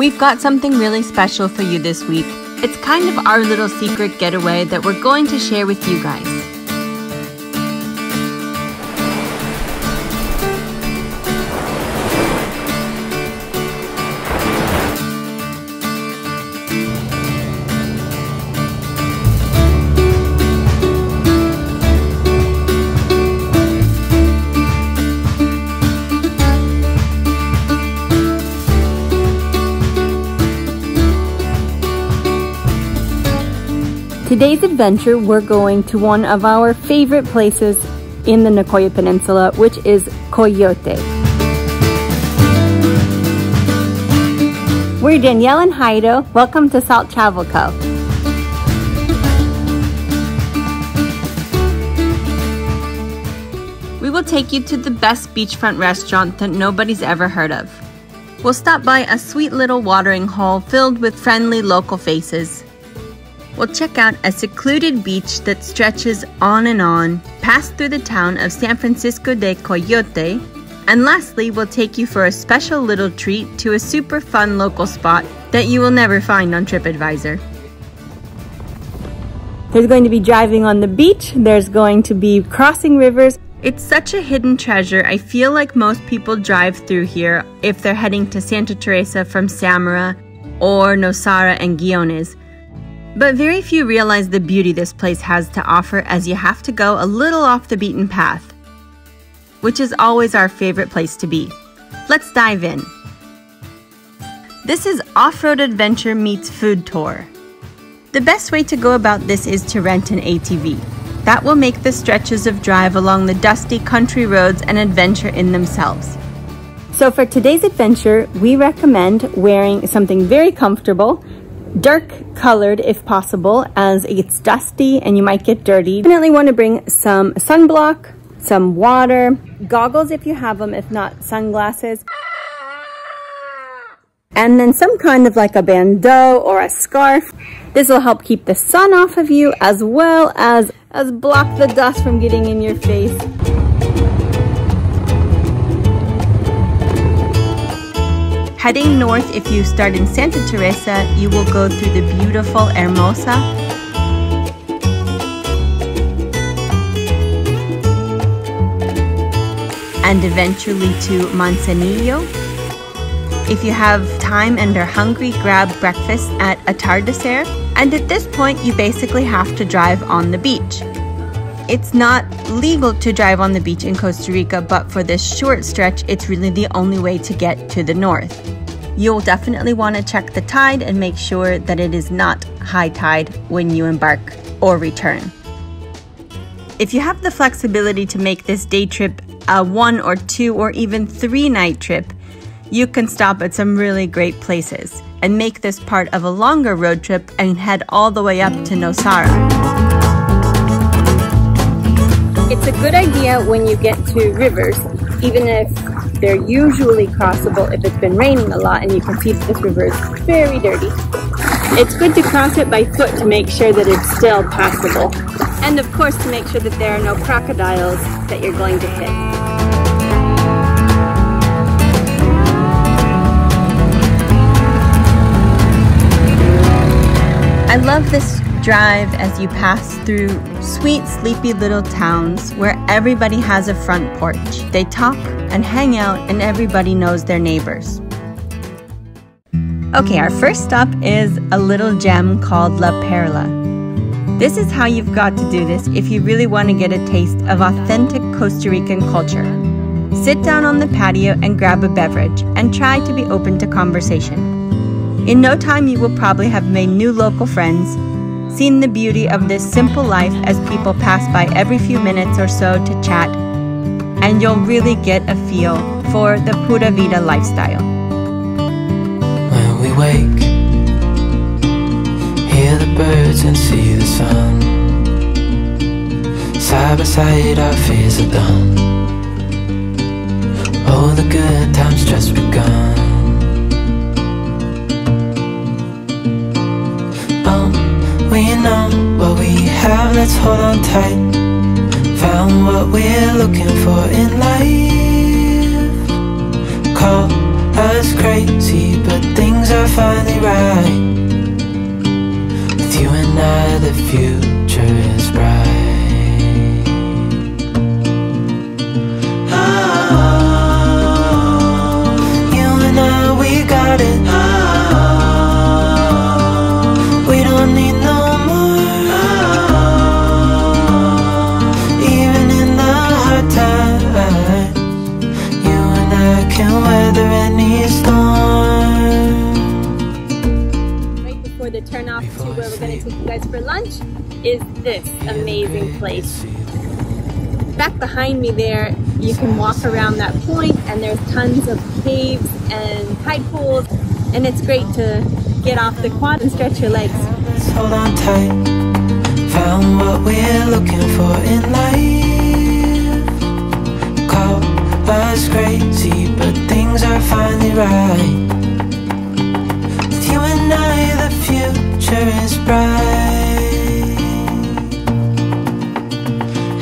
we've got something really special for you this week. It's kind of our little secret getaway that we're going to share with you guys. Today's adventure, we're going to one of our favorite places in the Nicoya Peninsula, which is Coyote. We're Danielle and Heido. Welcome to Salt Travel Co. We will take you to the best beachfront restaurant that nobody's ever heard of. We'll stop by a sweet little watering hole filled with friendly local faces. We'll check out a secluded beach that stretches on, pass through the town of San Francisco de Coyote, and lastly, we'll take you for a special little treat to a super fun local spot that you will never find on TripAdvisor. There's going to be driving on the beach, there's going to be crossing rivers. It's such a hidden treasure. I feel like most people drive through here if they're heading to Santa Teresa from Samara or Nosara and Guiones. But very few realize the beauty this place has to offer, as you have to go a little off the beaten path, which is always our favorite place to be. Let's dive in. This is off-road adventure meets food tour. The best way to go about this is to rent an ATV. That will make the stretches of drive along the dusty country roads an adventure in themselves. So for today's adventure, we recommend wearing something very comfortable, dark colored if possible, as it's dusty and you might get dirty. Definitely want to bring some sunblock, some water, goggles if you have them, if not sunglasses, and then some kind of like a bandeau or a scarf. This will help keep the sun off of you as well as block the dust from getting in your face. Heading north, if you start in Santa Teresa, you will go through the beautiful Hermosa, and eventually to Manzanillo. If you have time and are hungry, grab breakfast at Atardecer, and at this point you basically have to drive on the beach. It's not legal to drive on the beach in Costa Rica, but for this short stretch, it's really the only way to get to the north. You'll definitely want to check the tide and make sure that it is not high tide when you embark or return. If you have the flexibility to make this day trip a 1 or 2 or even 3 night trip, you can stop at some really great places and make this part of a longer road trip and head all the way up to Nosara. It's a good idea when you get to rivers, even if they're usually crossable if it's been raining a lot and you can see that this river is very dirty. It's good to cross it by foot to make sure that it's still passable. And of course to make sure that there are no crocodiles that you're going to hit. I love this drive as you pass through sweet, sleepy little towns where everybody has a front porch. They talk and hang out and everybody knows their neighbors. Okay, our first stop is a little gem called La Perla. This is how you've got to do this if you really want to get a taste of authentic Costa Rican culture. Sit down on the patio and grab a beverage and try to be open to conversation. In no time, you will probably have made new local friends, seen the beauty of this simple life as people pass by every few minutes or so to chat, and you'll really get a feel for the pura vida lifestyle. When we wake, hear the birds and see the sun. Side by side our fears are done. Oh, the good times just begun. We know what we have, let's hold on tight. Found what we're looking for in life. Call us crazy, but things are finally right. With you and I, the future is bright. Oh, you and I, we got it. Oh, we don't need no more. Oh, even in the hard times, you and I can weather any storm. Right before the turn off to where we're going to take you guys for lunch is this amazing place. Back behind me there, you can walk around that point and there's tons of caves and tide pools, and it's great to get off the quad and stretch your legs. Let's hold on tight. Found what we're looking for in life. Call us crazy, but things are finally right. With you and I, the future is bright.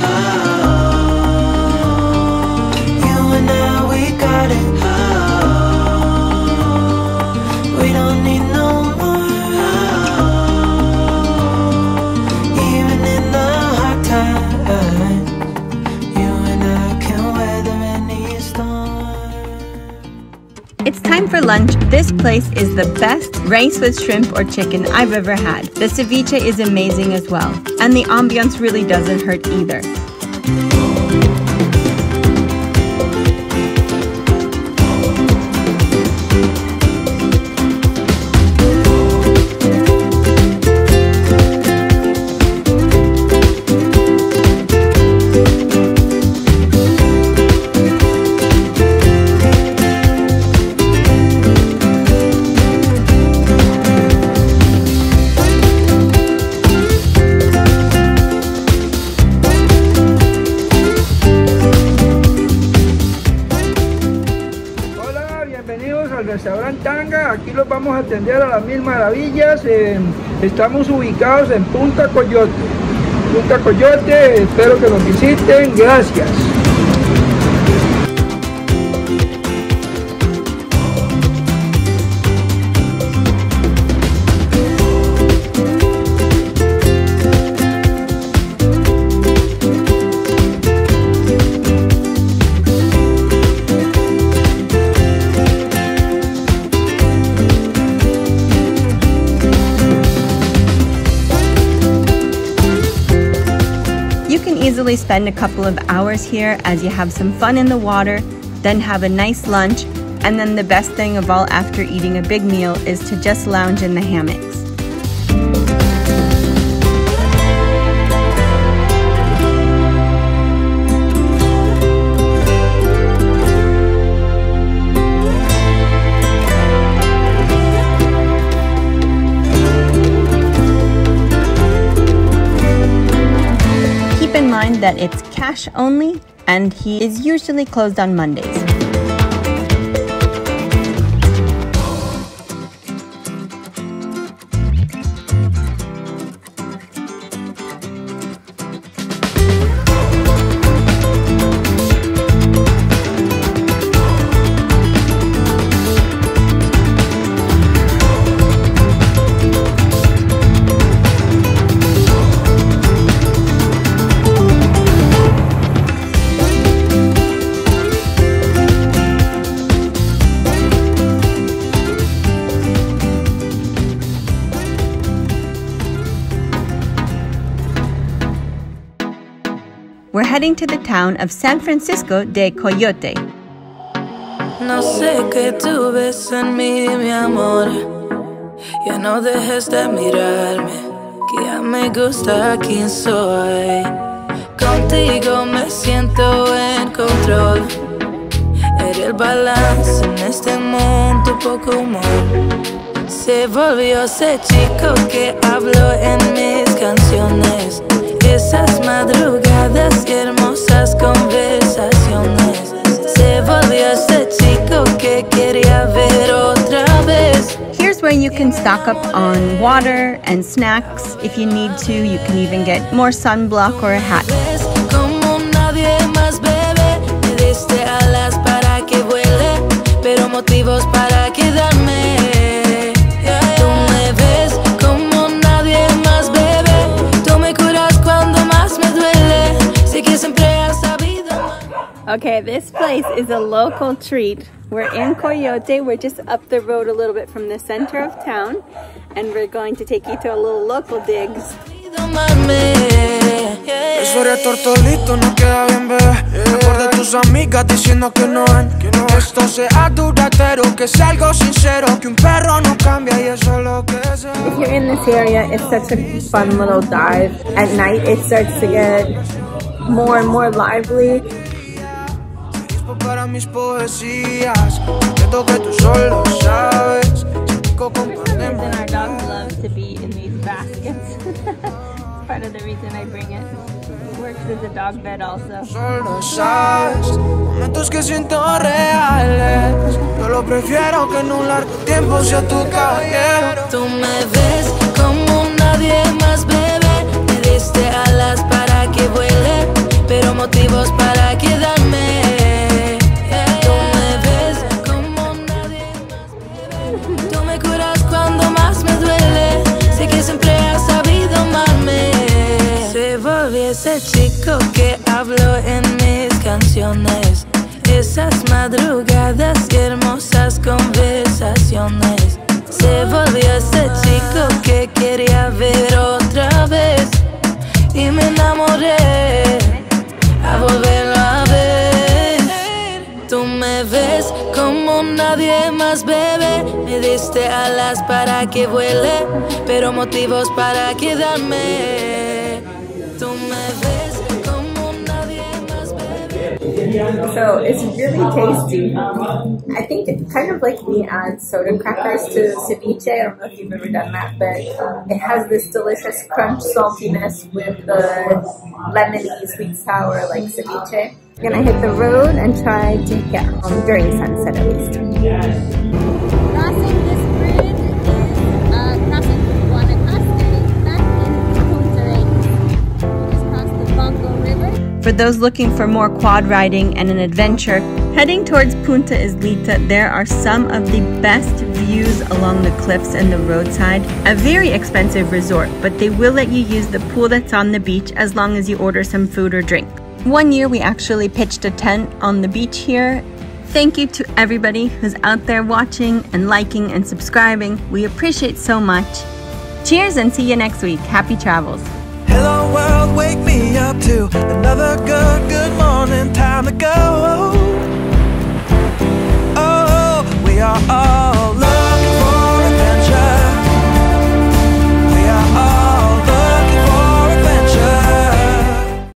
Oh, you and I, we got it. Oh, we don't need no more. Oh, even in the hard times, you and I can weather any storm. It's time for lunch. This place is the best rice with shrimp or chicken I've ever had. The ceviche is amazing as well, and the ambiance really doesn't hurt either. Restaurante Tanga, aquí los vamos a atender a las mil maravillas. Estamos ubicados en Punta Coyote. Punta Coyote, espero que nos visiten, gracias. Easily spend a couple of hours here as you have some fun in the water, then have a nice lunch, and then the best thing of all after eating a big meal is to just lounge in the hammocks. That it's cash only, and he is usually closed on Mondays. We're heading to the town of San Francisco de Coyote. No sé qué tú ves en mí, mi amor. Ya no dejes de mirarme, que ya me gusta quién soy. Contigo me siento en control. Eres el balance en este mundo, poco humor. Se volvió ese chico que habló en mis canciones. Esas madrugadas y hermosas conversaciones. Se volvió ese chico que quería ver otra vez. Here's where you can stock up on water and snacks. If you need to, you can even get more sunblock or a hat. Como nadie más bebe, me diste alas para que vuele, pero motivos para quedarme. Tú me ves como nadie más, bebé. Tú me curas cuando más me duele. Sé que siempre has sabido. Okay, this place is a local treat. We're in Coyote. We're just up the road a little bit from the center of town, and we're going to take you to a little local digs. Eso eres tortolito, no queda bien, bebé. Mejor de tus amigas diciendo que no ven. Que esto sea duradero, que sea algo sincero. Que un perro no cambia y eso es lo que es. If you're in this area, it's such a fun little dive. At night, it starts to get more and more lively. Para mis poesías, siento que tú solo sabes. Tico, compartimos. Our dogs love to be in these baskets. Part of the reason I bring it. It works as a dog bed also. Solo sabes, momentos que siento reales. Yo lo prefiero que en un largo tiempo sea tu caballero. Tú me ves como nadie más, bebé. Me diste alas para que vuele, pero motivos para quedarme. Tú me ves como nadie más, bebé. Tú me curas cuando más me duele. Sé que siempre has sabido amarme. Se volvió ese chico que habló en mis canciones. Esas madrugadas y hermosas conversaciones. Se volvió ese chico que quería ver otra vez. Y me enamoré a volverlo a ver. Tú me ves como nadie más, bebé. Me diste alas para que vuele, pero motivos para quedarme. Tú me ves como nadie más, bebé. So it's really tasty. I think it kind of like we add soda crackers to ceviche. I don't know if you've ever done that, but it has this delicious crunch saltiness with the lemony, sweet sour like ceviche. I'm gonna hit the road and try to get home during sunset at least. Crossing this bridge is crossing Guanacaste back in Punta. Just crossed the Bongo River. For those looking for more quad riding and an adventure, heading towards Punta Islita, there are some of the best views along the cliffs and the roadside. A very expensive resort, but they will let you use the pool that's on the beach as long as you order some food or drink. One year we actually pitched a tent on the beach here. Thank you to everybody who's out there watching and liking and subscribing. We appreciate so much. Cheers and see you next week. Happy travels. Hello world, wake me up to another good morning, time to go. Oh, we are all